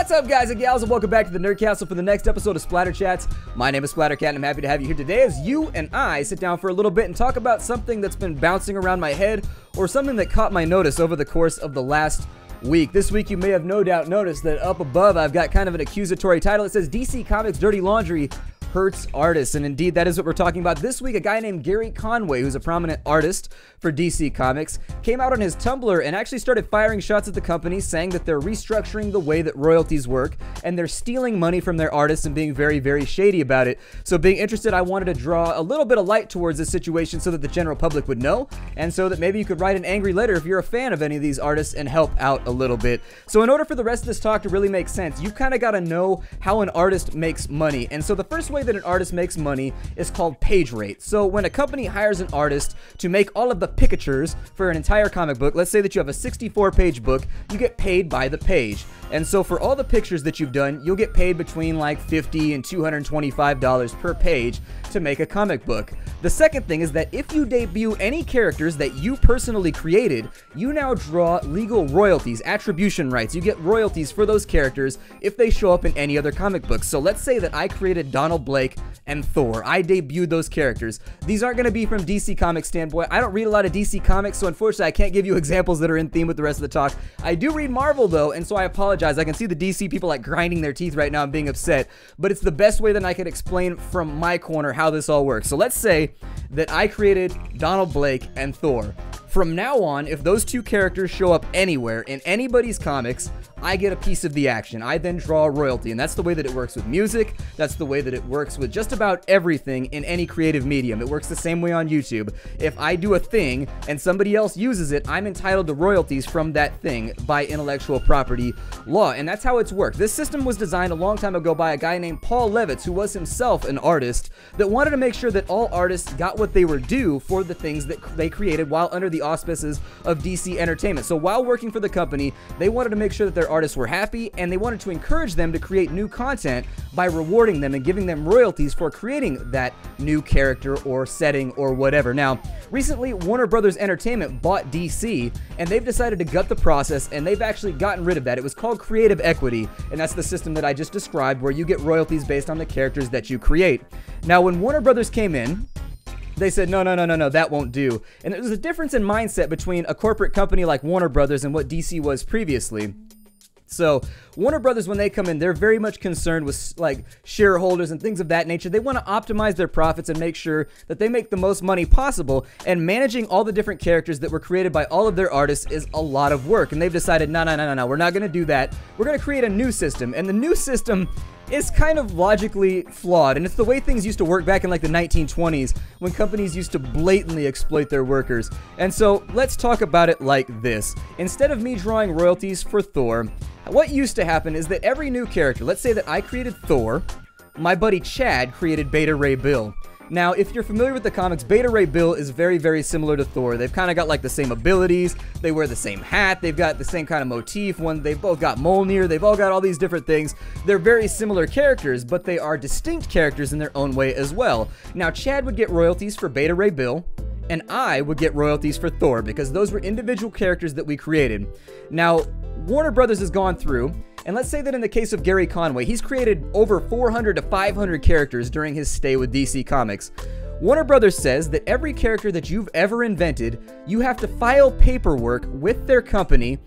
What's up, guys and gals, and welcome back to the Nerd Castle for the next episode of Splatter Chats. My name is Splattercat, and I'm happy to have you here today as you and I sit down for a little bit and talk about something that's been bouncing around my head or something that caught my notice over the course of the last week. This week, you may have no doubt noticed that up above, I've got kind of an accusatory title. It says DC Comics Dirty Laundry hurts artists, and indeed that is what we're talking about this week. A guy named Gary Conway, who's a prominent artist for DC Comics, came out on his Tumblr and actually started firing shots at the company, saying that they're restructuring the way that royalties work and they're stealing money from their artists and being very, very shady about it. So being interested, I wanted to draw a little bit of light towards this situation so that the general public would know, and so that maybe you could write an angry letter if you're a fan of any of these artists and help out a little bit. So in order for the rest of this talk to really make sense, you've kind of got to know how an artist makes money. And so the first way that an artist makes money is called page rate. So when a company hires an artist to make all of the pictures for an entire comic book, let's say that you have a 64-page book, you get paid by the page. And so for all the pictures that you've done, you'll get paid between like $50 and $225 per page to make a comic book. The second thing is that if you debut any characters that you personally created, you now draw legal royalties, attribution rights. You get royalties for those characters if they show up in any other comic books. So let's say that I created Donald Blake and Thor. I debuted those characters. These aren't going to be from DC Comics standpoint. I don't read a lot of DC Comics, so unfortunately I can't give you examples that are in theme with the rest of the talk. I do read Marvel though, and so I apologize. I can see the DC people like grinding their teeth right now and being upset, but it's the best way that I can explain from my corner how this all works. So let's say that I created Donald Blake and Thor. From now on, if those two characters show up anywhere in anybody's comics, I get a piece of the action. I then draw a royalty, and that's the way that it works with music. That's the way that it works with just about everything in any creative medium. It works the same way on YouTube. If I do a thing and somebody else uses it, I'm entitled to royalties from that thing by intellectual property law, and that's how it's worked. This system was designed a long time ago by a guy named Paul Levitz, who was himself an artist that wanted to make sure that all artists got what they were due for the things that they created while under the auspices of DC Entertainment. So while working for the company, they wanted to make sure that their artists were happy, and they wanted to encourage them to create new content by rewarding them and giving them royalties for creating that new character or setting or whatever. Now, recently, Warner Brothers Entertainment bought DC, and they've decided to gut the process, and they've actually gotten rid of that. It was called creative equity, and that's the system that I just described, where you get royalties based on the characters that you create. Now, when Warner Brothers came in, they said, no, that won't do. And there's a difference in mindset between a corporate company like Warner Brothers and what DC was previously. So Warner Brothers, when they come in, they're very much concerned with like shareholders and things of that nature. They want to optimize their profits and make sure that they make the most money possible. And managing all the different characters that were created by all of their artists is a lot of work. And they've decided, no, we're not going to do that. We're going to create a new system. And the new system is kind of logically flawed, and it's the way things used to work back in like the 1920s when companies used to blatantly exploit their workers. And so let's talk about it like this. Instead of me drawing royalties for Thor, what used to happen is that every new character, let's say that I created Thor, my buddy Chad created Beta Ray Bill. Now, if you're familiar with the comics, Beta Ray Bill is very, very similar to Thor. They've kind of got like the same abilities. They wear the same hat. They've got the same kind of motif. They've both got Mjolnir. They've all got all these different things. They're very similar characters, but they are distinct characters in their own way as well. Now, Chad would get royalties for Beta Ray Bill, and I would get royalties for Thor because those were individual characters that we created. Now, Warner Brothers has gone through, and let's say that in the case of Gary Conway, he's created over 400 to 500 characters during his stay with DC Comics. Warner Brothers says that every character that you've ever invented, you have to file paperwork with their company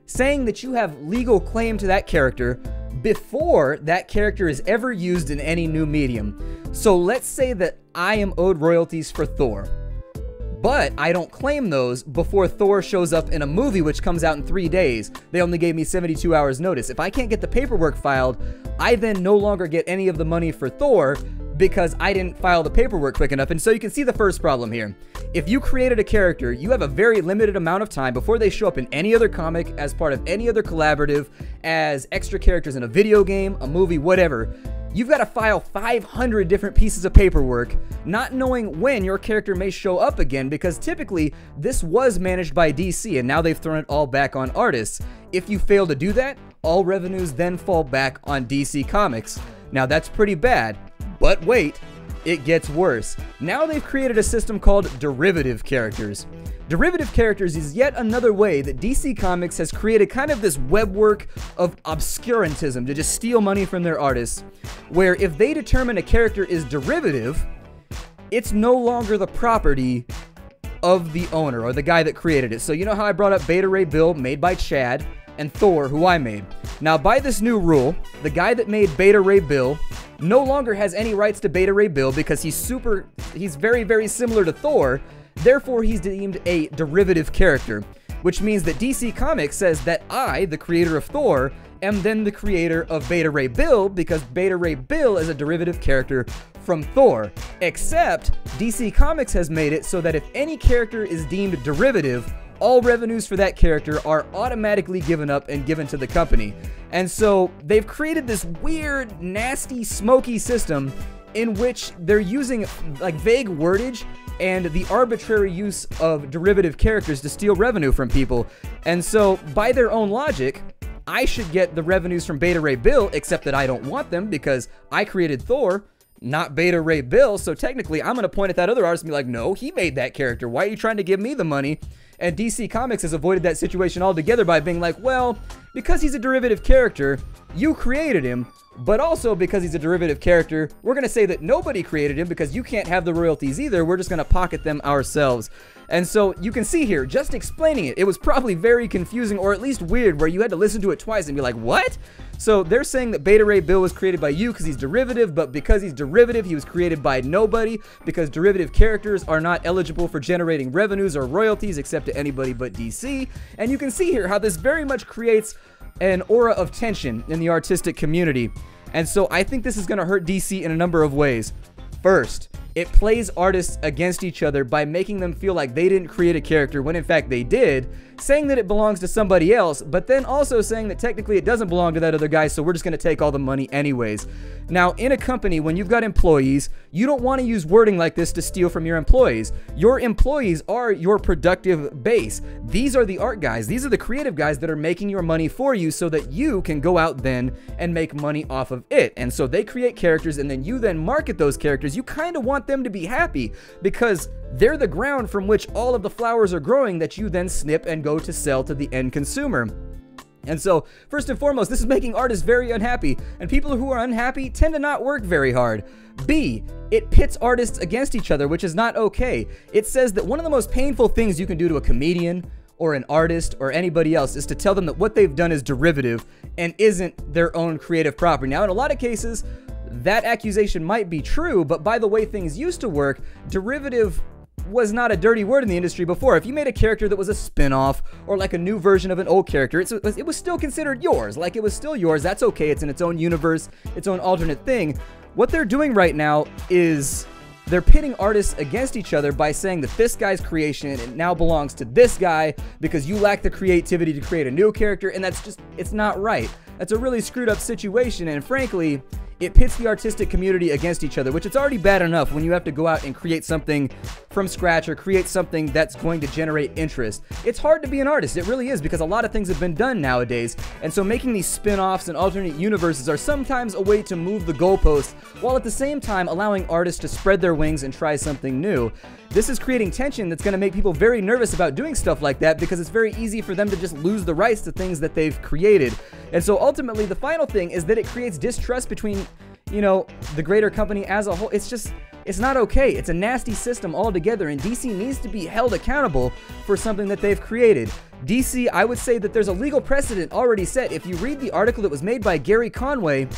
saying that you have legal claim to that character before that character is ever used in any new medium. So let's say that I am owed royalties for Thor, but I don't claim those before Thor shows up in a movie which comes out in 3 days. They only gave me 72 hours notice. If I can't get the paperwork filed, I then no longer get any of the money for Thor because I didn't file the paperwork quick enough. And so you can see the first problem here. If you created a character, you have a very limited amount of time before they show up in any other comic, as part of any other collaborative, as extra characters in a video game, a movie, whatever. You've got to file 500 different pieces of paperwork, not knowing when your character may show up again, because typically this was managed by DC and now they've thrown it all back on artists. If you fail to do that, all revenues then fall back on DC Comics. Now that's pretty bad, but wait, it gets worse. Now they've created a system called derivative characters. Derivative characters is yet another way that DC Comics has created kind of this webwork of obscurantism to just steal money from their artists, where if they determine a character is derivative, it's no longer the property of the owner or the guy that created it. So you know how I brought up Beta Ray Bill, made by Chad, and Thor, who I made. Now, by this new rule, the guy that made Beta Ray Bill no longer has any rights to Beta Ray Bill because he's very, very similar to Thor. Therefore, he's deemed a derivative character, which means that DC Comics says that I, the creator of Thor, am then the creator of Beta Ray Bill because Beta Ray Bill is a derivative character from Thor. Except, DC Comics has made it so that if any character is deemed derivative, all revenues for that character are automatically given up and given to the company. And so they've created this weird, nasty, smoky system in which they're using like vague wordage and the arbitrary use of derivative characters to steal revenue from people. And so by their own logic, I should get the revenues from Beta Ray Bill, except that I don't want them because I created Thor, not Beta Ray Bill. So technically, I'm going to point at that other artist and be like, no, he made that character. Why are you trying to give me the money? And DC Comics has avoided that situation altogether by being like, well, because he's a derivative character, you created him, but also because he's a derivative character, we're going to say that nobody created him because you can't have the royalties either. We're just going to pocket them ourselves. And so you can see here, just explaining it, it was probably very confusing or at least weird where you had to listen to it twice and be like, what? So they're saying that Beta Ray Bill was created by you because he's derivative, but because he's derivative, he was created by nobody because derivative characters are not eligible for generating revenues or royalties except to anybody but DC. And you can see here how this very much creates an aura of tension in the artistic community. And so I think this is going to hurt DC in a number of ways. First, it plays artists against each other by making them feel like they didn't create a character when in fact they did, saying that it belongs to somebody else, but then also saying that technically it doesn't belong to that other guy, so we're just going to take all the money anyways. Now, in a company, when you've got employees, you don't want to use wording like this to steal from your employees. Your employees are your productive base. These are the art guys. These are the creative guys that are making your money for you so that you can go out then and make money off of it. And so they create characters and then you then market those characters. You kind of want them to be happy because they're the ground from which all of the flowers are growing that you then snip and go to sell to the end consumer. And so, first and foremost, this is making artists very unhappy, and people who are unhappy tend to not work very hard. B, it pits artists against each other, which is not okay. It says that one of the most painful things you can do to a comedian or an artist or anybody else is to tell them that what they've done is derivative and isn't their own creative property. Now, in a lot of cases, that accusation might be true, but by the way things used to work, derivative was not a dirty word in the industry before. If you made a character that was a spin-off or like a new version of an old character, it was still considered yours. Like it was still yours. That's okay. It's in its own universe, its own alternate thing. What they're doing right now is they're pitting artists against each other by saying that this guy's creation it now belongs to this guy because you lack the creativity to create a new character, and that's just, it's not right. That's a really screwed up situation, and frankly, it pits the artistic community against each other, which it's already bad enough when you have to go out and create something from scratch or create something that's going to generate interest. It's hard to be an artist, it really is, because a lot of things have been done nowadays, and so making these spin-offs and alternate universes are sometimes a way to move the goalposts, while at the same time allowing artists to spread their wings and try something new. This is creating tension that's going to make people very nervous about doing stuff like that because it's very easy for them to just lose the rights to things that they've created. And so ultimately, the final thing is that it creates distrust between, you know, the greater company as a whole. It's not okay. It's a nasty system altogether, and DC needs to be held accountable for something that they've created. DC, I would say that there's a legal precedent already set. If you read the article that was made by Gary Conway,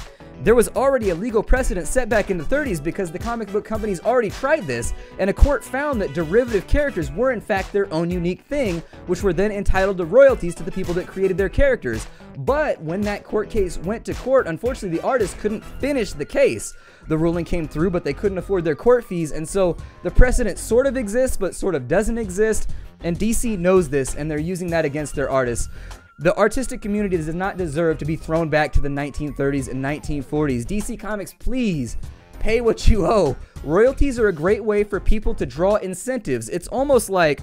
there was already a legal precedent set back in the 30s because the comic book companies already tried this, and a court found that derivative characters were in fact their own unique thing, which were then entitled to royalties to the people that created their characters. But when that court case went to court, unfortunately the artists couldn't finish the case. The ruling came through, but they couldn't afford their court fees, and so the precedent sort of exists, but sort of doesn't exist, and DC knows this, and they're using that against their artists. The artistic community does not deserve to be thrown back to the 1930s and 1940s. DC Comics, please pay what you owe. Royalties are a great way for people to draw incentives. It's almost like,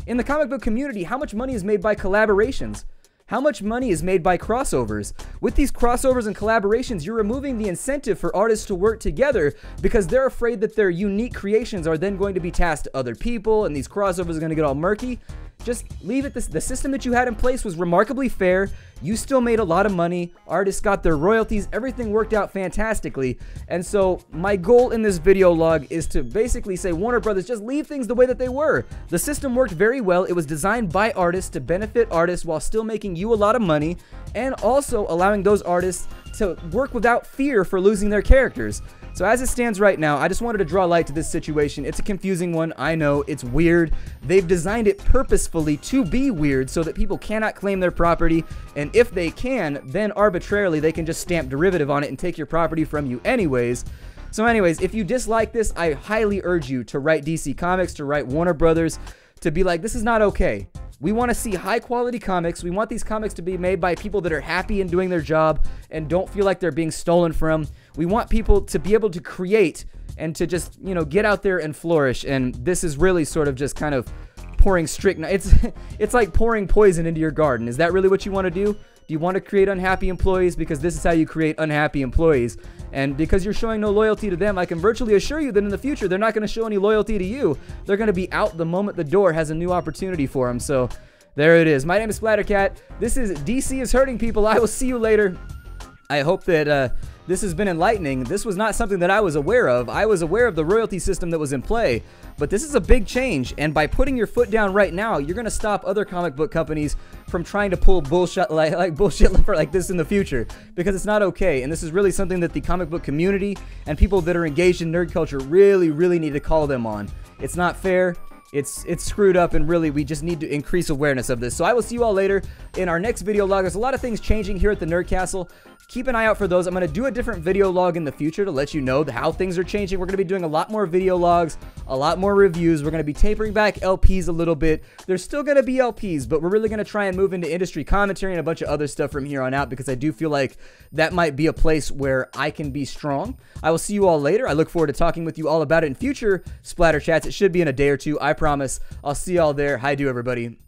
in the comic book community, how much money is made by collaborations? How much money is made by crossovers? With these crossovers and collaborations, you're removing the incentive for artists to work together because they're afraid that their unique creations are then going to be tasked to other people and these crossovers are going to get all murky. Just leave it. The system that you had in place was remarkably fair. You still made a lot of money. Artists got their royalties. Everything worked out fantastically. And so my goal in this video log is to basically say, Warner Brothers, just leave things the way that they were. The system worked very well. It was designed by artists to benefit artists while still making you a lot of money and also allowing those artists to work without fear for losing their characters. So as it stands right now, I just wanted to draw light to this situation. It's a confusing one. I know it's weird. They've designed it purposefully to be weird so that people cannot claim their property. And if they can, then arbitrarily they can just stamp derivative on it and take your property from you anyways. So anyways, if you dislike this, I highly urge you to write DC Comics, to write Warner Brothers, to be like, this is not okay. We want to see high quality comics. We want these comics to be made by people that are happy in doing their job and don't feel like they're being stolen from. We want people to be able to create and to just, you know, get out there and flourish. And this is really sort of just kind of pouring it's like pouring poison into your garden. Is that really what you want to do? Do you want to create unhappy employees? Because this is how you create unhappy employees. And because you're showing no loyalty to them, I can virtually assure you that in the future, they're not going to show any loyalty to you. They're going to be out the moment the door has a new opportunity for them. So there it is. My name is Splattercat. This is DC is Hurting People. I will see you later. I hope that this has been enlightening. This was not something that I was aware of. I was aware of the royalty system that was in play, but this is a big change, and by putting your foot down right now, you're going to stop other comic book companies from trying to pull bullshit like bullshit like this in the future, because it's not okay. And this is really something that the comic book community and people that are engaged in nerd culture really need to call them on. It's not fair. It's screwed up, and really we just need to increase awareness of this. So I will see you all later in our next video log. There's a lot of things changing here at the Nerd Castle. Keep an eye out for those. I'm going to do a different video log in the future to let you know how things are changing. We're going to be doing a lot more video logs, a lot more reviews. We're going to be tapering back LPs a little bit. There's still going to be LPs, but we're really going to try and move into industry commentary and a bunch of other stuff from here on out, because I do feel like that might be a place where I can be strong. I will see you all later. I look forward to talking with you all about it in future Splatter Chats. It should be in a day or two, I promise. I'll see you all there. Hi, do everybody.